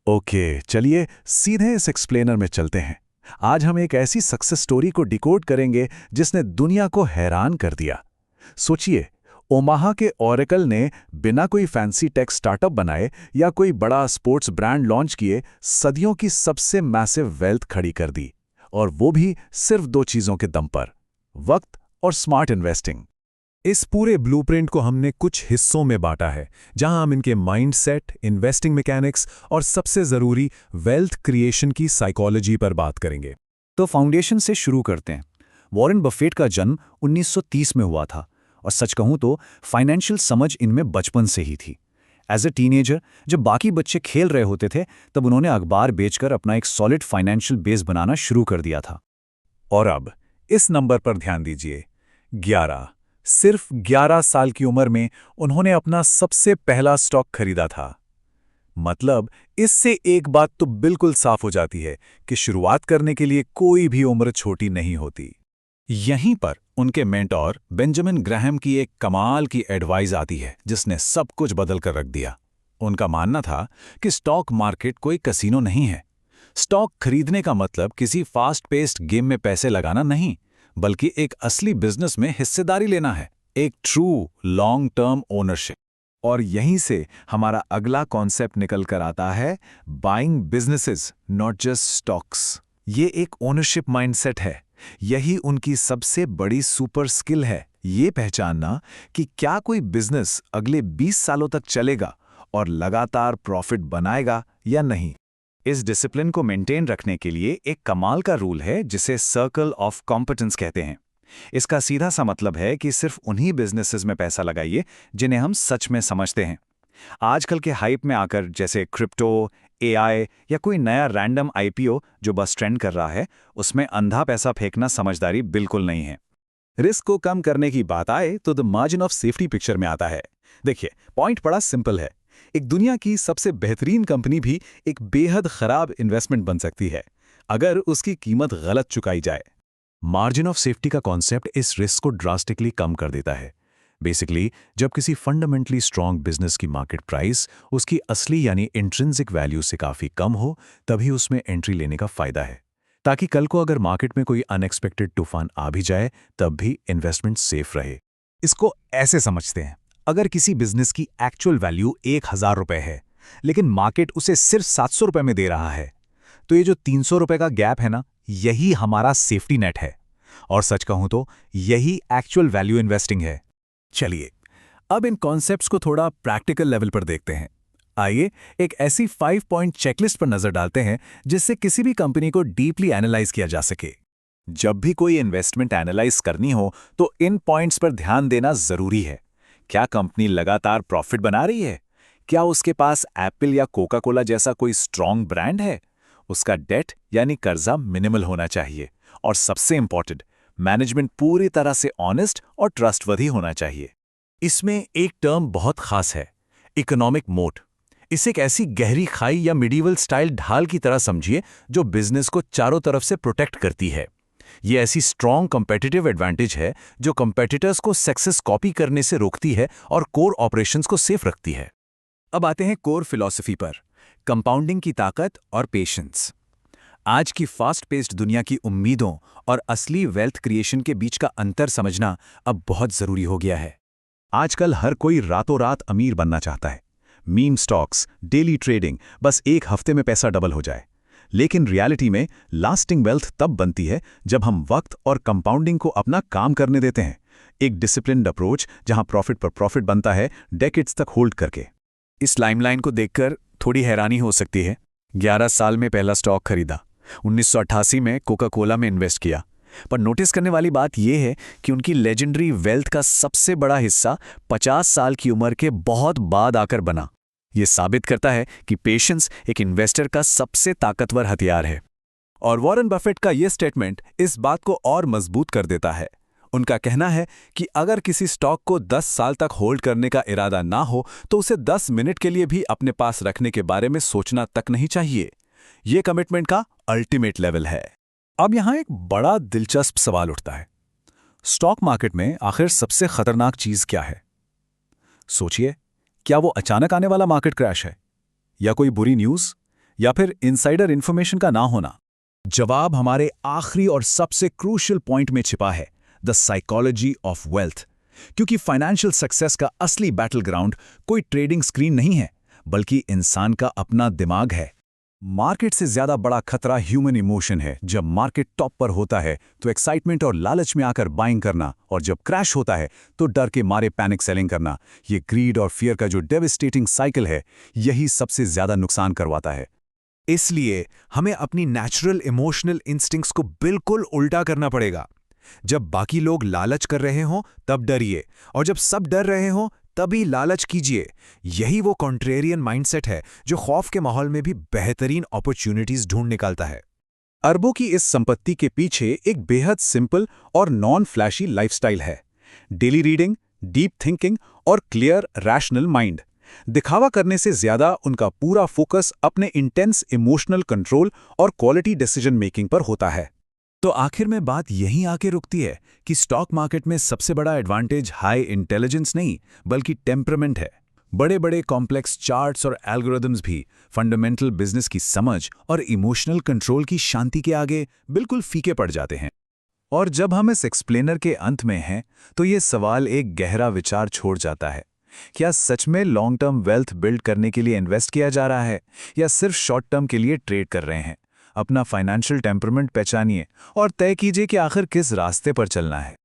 Okay, चलिए सीधे इस एक्सप्लेनर में चलते हैं। आज हम एक ऐसी सक्सेस स्टोरी को डिकोड करेंगे जिसने दुनिया को हैरान कर दिया। सोचिए, ओमाहा के ओरेकल ने बिना कोई फैंसी टेक स्टार्टअप बनाए या कोई बड़ा स्पोर्ट्स ब्रांड लॉन्च किए सदियों की सबसे मैसिव वेल्थ खड़ी कर दी, और वो भी सिर्फ दो चीज़ों के दम पर, वक्त और स्मार्ट इन्वेस्टिंग। इस पूरे ब्लूप्रिंट को हमने कुछ हिस्सों में बांटा है, जहां हम इनके माइंडसेट, इन्वेस्टिंग मैकेनिक्स और सबसे ज़रूरी वेल्थ क्रिएशन की साइकोलॉजी पर बात करेंगे। तो फाउंडेशन से शुरू करते हैं। वॉरेन बफेट का जन्म 1930 में हुआ था, और सच कहूं तो फाइनेंशियल समझ इनमें बचपन से ही थी। एज ए टीनेजर, जब बाकी बच्चे खेल रहे होते थे, तब उन्होंने अखबार बेचकर अपना एक सॉलिड फाइनेंशियल बेस बनाना शुरू कर दिया था। और अब इस नंबर पर ध्यान दीजिए, 11। सिर्फ 11 साल की उम्र में उन्होंने अपना सबसे पहला स्टॉक खरीदा था। मतलब इससे एक बात तो बिल्कुल साफ हो जाती है कि शुरुआत करने के लिए कोई भी उम्र छोटी नहीं होती। यहीं पर उनके मेंटोर बेंजामिन ग्राहम की एक कमाल की एडवाइस आती है, जिसने सब कुछ बदल कर रख दिया। उनका मानना था कि स्टॉक मार्केट कोई कसीनो नहीं है। स्टॉक खरीदने का मतलब किसी फास्ट पेस्ड गेम में पैसे लगाना नहीं, बल्कि एक असली बिजनेस में हिस्सेदारी लेना है, एक ट्रू लॉन्ग टर्म ओनरशिप। और यहीं से हमारा अगला कॉन्सेप्ट निकल कर आता है, buying businesses not just stocks. ये एक ओनरशिप माइंडसेट है। यही उनकी सबसे बड़ी सुपर स्किल है, ये पहचानना कि क्या कोई बिजनेस अगले 20 सालों तक चलेगा और लगातार प्रॉफिट बनाएगा या नहीं। इस डिसिप्लिन को मेंटेन रखने के लिए एक कमाल का रूल है जिसे सर्कल ऑफ कॉम्पिटेंस कहते हैं। इसका सीधा सा मतलब है कि सिर्फ उन्हीं बिजनेसेस में पैसा लगाइए जिन्हें हम सच में समझते हैं। आजकल के हाइप में आकर, जैसे क्रिप्टो, एआई या कोई नया रैंडम आईपीओ जो बस ट्रेंड कर रहा है, उसमें अंधा पैसा फेंकना समझदारी बिल्कुल नहीं है। रिस्क को कम करने की बात आए तो the margin of safety picture में आता है। देखिए, पॉइंट बड़ा सिंपल है। एक दुनिया की सबसे बेहतरीन कंपनी भी एक बेहद खराब इन्वेस्टमेंट बन सकती है अगर उसकी कीमत गलत चुकाई जाए। मार्जिन ऑफ सेफ्टी का कॉन्सेप्ट इस रिस्क को ड्रास्टिकली कम कर देता है। बेसिकली, जब किसी फंडामेंटली स्ट्रांग बिजनेस की मार्केट प्राइस उसकी असली यानी इंट्रिंसिक वैल्यू से काफ़ी कम हो, तभी उसमें एंट्री लेने का फ़ायदा है, ताकि कल को अगर मार्केट में कोई अनएक्सपेक्टेड तूफान आ भी जाए तब भी इन्वेस्टमेंट सेफ रहे। इसको ऐसे समझते हैं, अगर किसी बिजनेस की एक्चुअल वैल्यू 1000 रुपए है, लेकिन मार्केट उसे सिर्फ 700 रुपए में दे रहा है, तो ये जो 300 रुपए का गैप है ना, यही हमारा सेफ्टी नेट है। और सच कहूं तो यही एक्चुअल वैल्यू इन्वेस्टिंग है। चलिए, अब इन कॉन्सेप्ट्स को थोड़ा प्रैक्टिकल लेवल पर देखते हैं। आइए एक ऐसी 5 पॉइंट चेकलिस्ट पर नजर डालते हैं जिससे किसी भी कंपनी को डीपली एनालाइज किया जा सके। जब भी कोई इन्वेस्टमेंट एनालाइज करनी हो तो इन पॉइंट्स पर ध्यान देना जरूरी है। क्या कंपनी लगातार प्रॉफिट बना रही है? क्या उसके पास एप्पल या कोका कोला जैसा कोई स्ट्रॉन्ग ब्रांड है? उसका डेट यानी कर्जा मिनिमल होना चाहिए। और सबसे इंपॉर्टेंट, मैनेजमेंट पूरी तरह से ऑनेस्ट और ट्रस्टवर्दी होना चाहिए। इसमें एक टर्म बहुत खास है, इकोनॉमिक मोट। इसे एक ऐसी गहरी खाई या मिडीवल स्टाइल ढाल की तरह समझिए जो बिजनेस को चारों तरफ से प्रोटेक्ट करती है। ये ऐसी स्ट्रॉन्ग कंपेटिटिव एडवांटेज है जो कंपेटिटर्स को सक्सेस कॉपी करने से रोकती है और कोर ऑपरेशंस को सेफ रखती है। अब आते हैं कोर फिलॉसफी पर, कंपाउंडिंग की ताकत और पेशेंस। आज की फास्ट पेस्ड दुनिया की उम्मीदों और असली वेल्थ क्रिएशन के बीच का अंतर समझना अब बहुत जरूरी हो गया है। आजकल हर कोई रातों रात अमीर बनना चाहता है। मीम स्टॉक्स, डेली ट्रेडिंग, बस एक हफ्ते में पैसा डबल हो जाए। लेकिन रियलिटी में लास्टिंग वेल्थ तब बनती है जब हम वक्त और कंपाउंडिंग को अपना काम करने देते हैं। एक डिसिप्लिन्ड अप्रोच जहां प्रॉफिट पर प्रॉफिट बनता है, डेकेड्स तक होल्ड करके। इस टाइमलाइन को देखकर थोड़ी हैरानी हो सकती है। 11 साल में पहला स्टॉक खरीदा, 1988 में कोका कोला में इन्वेस्ट किया। पर नोटिस करने वाली बात यह है कि उनकी लेजेंडरी वेल्थ का सबसे बड़ा हिस्सा 50 साल की उम्र के बहुत बाद आकर बना। यह साबित करता है कि पेशेंस एक इन्वेस्टर का सबसे ताकतवर हथियार है। और वॉरेन बफेट का यह स्टेटमेंट इस बात को और मजबूत कर देता है। उनका कहना है कि अगर किसी स्टॉक को 10 साल तक होल्ड करने का इरादा ना हो तो उसे 10 मिनट के लिए भी अपने पास रखने के बारे में सोचना तक नहीं चाहिए। यह कमिटमेंट का अल्टीमेट लेवल है। अब यहां एक बड़ा दिलचस्प सवाल उठता है, स्टॉक मार्केट में आखिर सबसे खतरनाक चीज क्या है? सोचिए, क्या वो अचानक आने वाला मार्केट क्रैश है, या कोई बुरी न्यूज, या फिर इनसाइडर इन्फॉर्मेशन का ना होना? जवाब हमारे आखिरी और सबसे क्रूशियल पॉइंट में छिपा है, द साइकोलॉजी ऑफ वेल्थ। क्योंकि फाइनेंशियल सक्सेस का असली बैटल ग्राउंड कोई ट्रेडिंग स्क्रीन नहीं है, बल्कि इंसान का अपना दिमाग है। मार्केट से ज्यादा बड़ा खतरा ह्यूमन इमोशन है। जब मार्केट टॉप पर होता है तो एक्साइटमेंट और लालच में आकर बाइंग करना, और जब क्रैश होता है तो डर के मारे पैनिक सेलिंग करना। ये ग्रीड और फियर का जो डेविस्टेटिंग साइकिल है, यही सबसे ज्यादा नुकसान करवाता है। इसलिए हमें अपनी नेचुरल इमोशनल इंस्टिंक्ट्स को बिल्कुल उल्टा करना पड़ेगा। जब बाकी लोग लालच कर रहे हों तब डरिए, और जब सब डर रहे हों तभी लालच कीजिए। यही वो कॉन्ट्रेरियन माइंडसेट है जो खौफ के माहौल में भी बेहतरीन अपॉर्चुनिटीज ढूंढ निकालता है। अरबों की इस संपत्ति के पीछे एक बेहद सिंपल और नॉन फ्लैशी लाइफस्टाइल है। डेली रीडिंग, डीप थिंकिंग और क्लियर रैशनल माइंड। दिखावा करने से ज्यादा उनका पूरा फोकस अपने इंटेंस इमोशनल कंट्रोल और क्वालिटी डिसीजन मेकिंग पर होता है। तो आखिर में बात यहीं आके रुकती है कि स्टॉक मार्केट में सबसे बड़ा एडवांटेज हाई इंटेलिजेंस नहीं, बल्कि टेम्परामेंट है। बड़े बड़े कॉम्प्लेक्स चार्ट्स और एल्गोरिदम्स भी फंडामेंटल बिजनेस की समझ और इमोशनल कंट्रोल की शांति के आगे बिल्कुल फीके पड़ जाते हैं। और जब हम इस एक्सप्लेनर के अंत में हैं, तो ये सवाल एक गहरा विचार छोड़ जाता है। क्या सच में लॉन्ग टर्म वेल्थ बिल्ड करने के लिए इन्वेस्ट किया जा रहा है, या सिर्फ शॉर्ट टर्म के लिए ट्रेड कर रहे हैं? अपना फाइनेंशियल टेम्परामेंट पहचानिए और तय कीजिए कि आखिर किस रास्ते पर चलना है।